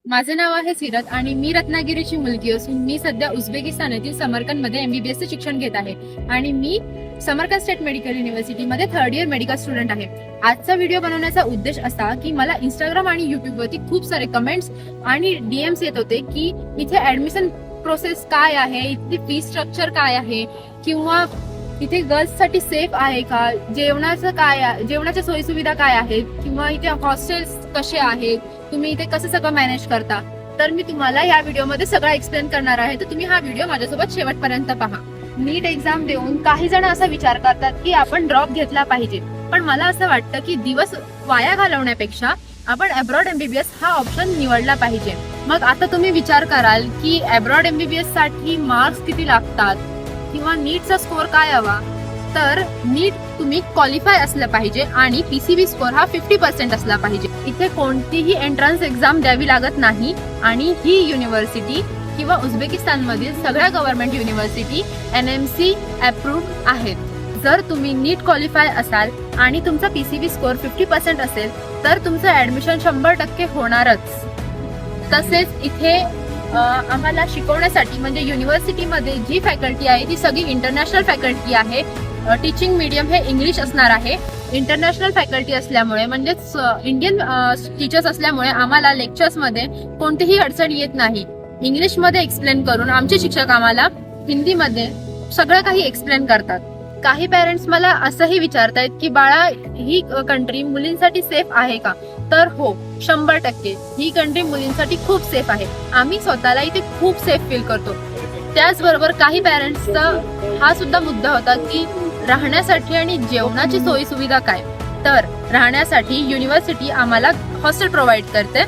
माझे नाव आहे सीरत आणि मी रत्नागिरीची मुलगी असून मी सध्या उझबेकिस्तान येथील समरकंदमध्ये MBBS चे शिक्षण घेत आहे आणि मी समरकंद स्टेट मेडिकल युनिव्हर्सिटीमध्ये 3rd इयर मेडिकल स्टुडंट आहे. आजचा व्हिडिओ बनवण्याचा उद्देश असा की मला इंस्टाग्राम आणि युट्यूबवरती खूप सारे कमेंट्स आणि DMs येत होते की इथे ऍडमिशन प्रोसेस काय आहे, इथली फी स्ट्रक्चर काय आहे, किंवा इथे गर्ल्ससाठी सेफ आहे का, जेवणाच्या सोयीसुविधा काय आहेत, किंवा इथे हॉस्टेल्स कसे आहेत, तुम्ही इथे कसं सगळं मॅनेज करता. तर मी तुम्हाला या व्हिडिओमध्ये सगळं एक्सप्लेन करणार आहे. तर तुम्ही हा व्हिडिओ माझ्यासोबत शेवटपर्यंत पहा. नीट एक्झाम देऊन काही जण असा विचार करतात की आपण ड्रॉप घेतला पाहिजे, पण मला असं वाटतं की दिवस वाया घालवण्यापेक्षा आपण अब्रॉड MBBS हा ऑप्शन निवडला पाहिजे. मग आता तुम्ही विचार कराल की अब्रॉड MBBS साठी मार्क्स किती लागतात किंवा नीटचा स्कोर काय हवा. तर नीट तुम्ही क्वालिफाय असलं पाहिजे आणि PCB स्कोर हा 50% असला पाहिजे. इथे कोणतीही एंट्रन्स एक्झाम द्यावी लागत नाही आणि ही युनिव्हर्सिटी किंवा उझबेकिस्तानमधील सगळ्या गव्हर्नमेंट युनिव्हर्सिटी NMC अप्रूव्ड आहेत. जर तुम्ही नीट क्वालिफाय असाल आणि तुमचा PCB स्कोर 50% असेल तर तुमचं ऍडमिशन 100% होणारच. तसेच इथे आम्हाला शिकवण्यासाठी म्हणजे युनिव्हर्सिटीमध्ये जी फॅकल्टी आहे ती सगळी इंटरनॅशनल फॅकल्टी आहे. टीचिंग मीडियम हे इंग्लिश असणार आहे. इंटरनॅशनल फॅकल्टी असल्यामुळे म्हणजेच इंडियन टीचर्स असल्यामुळे आम्हाला लेक्चर्समध्ये कोणतीही अडचण येत नाही. इंग्लिशमध्ये एक्सप्लेन करून आमचे शिक्षक आम्हाला हिंदीमध्ये सगळं काही एक्सप्लेन करतात. काही पेरेंट्स मला असंही विचारतायत की बाळा, ही कंट्री मुलींसाठी सेफ आहे का. तर हो, 100% ही कंट्री मुलींसाठी खूप सेफ आहे. आम्ही स्वतःला इथे खूप सेफ फील करतो. त्याचबरोबर काही पेरेंट्सचा हा सुद्धा मुद्दा होता की राहण्यासाठी आणि जेवणाची सोयी सुविधा काय. तर राहण्यासाठी युनिव्हर्सिटी आम्हाला हॉस्टेल प्रोव्हाइड करते.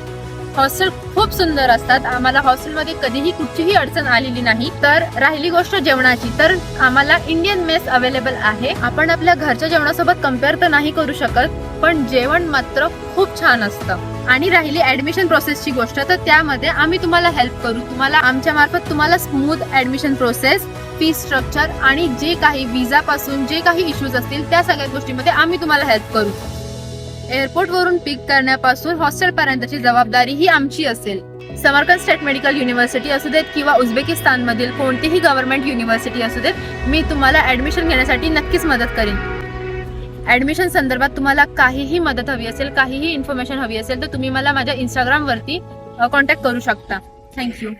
हॉस्टेल खूप सुंदर असतात. आम्हाला हॉस्टेलमध्ये कधीही कुठचीही अडचण आलेली नाही. तर राहिली गोष्ट जेवणाची, तर आम्हाला इंडियन मेस अवेलेबल आहे. आपण आपल्या घरच्या जेवणासोबत कम्पेअर तर नाही करू शकत, पण जेवण मात्र खूप छान असतं. आणि राहिली ऍडमिशन प्रोसेसची गोष्ट, तर त्यामध्ये आम्ही तुम्हाला हेल्प करू. तुम्हाला आमच्या मार्फत तुम्हाला smooth admission process, fee structure आणि जे काही विजा पासून जे काही इश्यूज असतील त्या सगळ्या गोष्टीमध्ये आम्ही तुम्हाला हेल्प करू. एअरपोर्ट वरून पिक करण्यापासून हॉस्टेल पर्यंतची जबाबदारी ही आमची असेल. समरकंद स्टेट मेडिकल युनिव्हर्सिटी असू देत किंवा उझबेकिस्तानमधील कोणतीही गव्हर्नमेंट युनिव्हर्सिटी असू देत, मी तुम्हाला ऍडमिशन घेण्यासाठी नक्कीच मदत करेन. ऍडमिशन संदर्भात तुम्हाला काहीही मदत हवी असेल, काहीही इन्फॉर्मेशन हवी असेल तर तुम्ही मला माझ्या इंस्टाग्रामवरती कॉन्टॅक्ट करू शकता. थँक्यू.